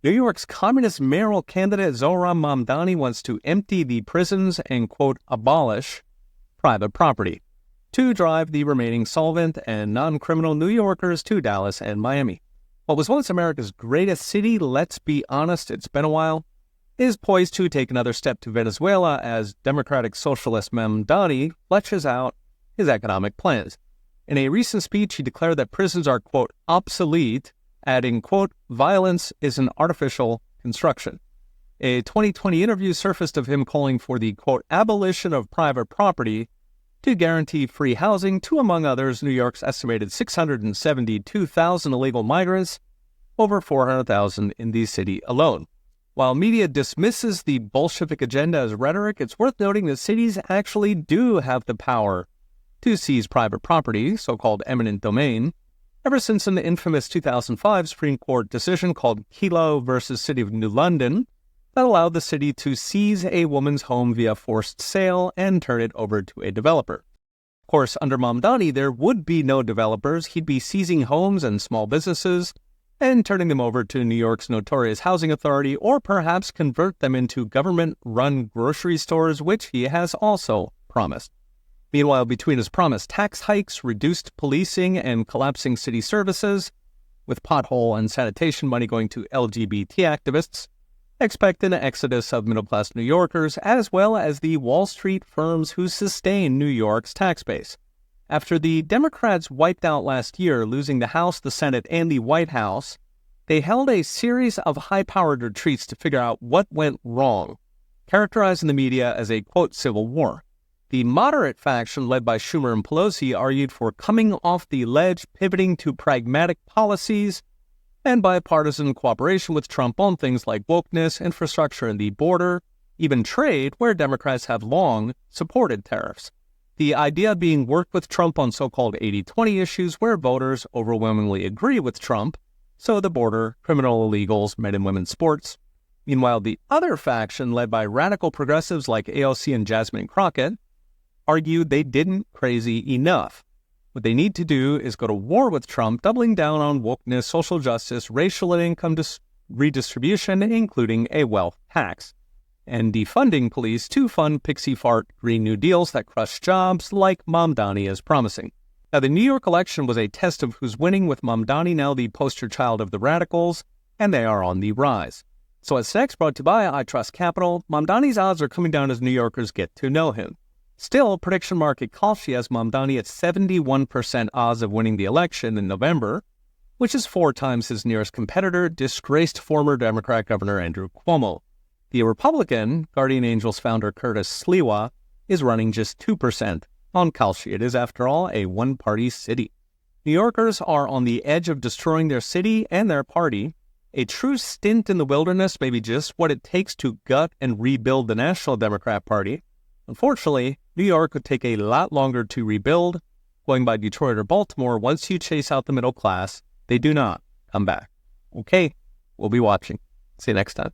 New York's communist mayoral candidate Zohran Mamdani wants to empty the prisons and, quote, abolish private property to drive the remaining solvent and non-criminal New Yorkers to Dallas and Miami. What was once America's greatest city, let's be honest, it's been a while, is poised to take another step to Venezuela as Democratic Socialist Mamdani fleshes out his economic plans. In a recent speech, he declared that prisons are, quote, obsolete, adding, quote, violence is an artificial construction. A 2020 interview surfaced of him calling for the, quote, abolition of private property to guarantee free housing to, among others, New York's estimated 672,000 illegal migrants, over 400,000 in the city alone. While media dismisses the Bolshevik agenda as rhetoric, it's worth noting that cities actually do have the power to seize private property, so-called eminent domain, ever since an infamous 2005 Supreme Court decision called Kelo versus City of New London that allowed the city to seize a woman's home via forced sale and turn it over to a developer. Of course, under Mamdani, there would be no developers. He'd be seizing homes and small businesses and turning them over to New York's notorious housing authority, or perhaps convert them into government-run grocery stores, which he has also promised. Meanwhile, between his promised tax hikes, reduced policing, and collapsing city services, with pothole and sanitation money going to LGBT activists, expect an exodus of middle-class New Yorkers, as well as the Wall Street firms who sustain New York's tax base. After the Democrats wiped out last year, losing the House, the Senate, and the White House, they held a series of high-powered retreats to figure out what went wrong, characterized in the media as a, quote, civil war. The moderate faction, led by Schumer and Pelosi, argued for coming off the ledge, pivoting to pragmatic policies, and bipartisan cooperation with Trump on things like wokeness, infrastructure, and the border, even trade, where Democrats have long supported tariffs. The idea being work with Trump on so-called 80-20 issues where voters overwhelmingly agree with Trump, so the border, criminal illegals, men and women's sports. Meanwhile, the other faction, led by radical progressives like AOC and Jasmine Crockett, argued they didn't crazy enough. What they need to do is go to war with Trump, doubling down on wokeness, social justice, racial and income redistribution, including a wealth tax, and defunding police to fund pixie-fart Green New Deals that crush jobs like Mamdani is promising. Now, the New York election was a test of who's winning, with Mamdani now the poster child of the radicals, and they are on the rise. So as next brought to you by I Trust Capital, Mamdani's odds are coming down as New Yorkers get to know him. Still, prediction market Kalshi has Mamdani at 71% odds of winning the election in November, which is 4 times his nearest competitor, disgraced former Democrat Governor Andrew Cuomo. The Republican, Guardian Angels founder Curtis Sliwa, is running just 2% on Kalshi. It is, after all, a one-party city. New Yorkers are on the edge of destroying their city and their party. A true stint in the wilderness may be just what it takes to gut and rebuild the National Democrat Party. Unfortunately, New York would take a lot longer to rebuild. Going by Detroit or Baltimore, once you chase out the middle class, they do not come back. Okay, we'll be watching. See you next time.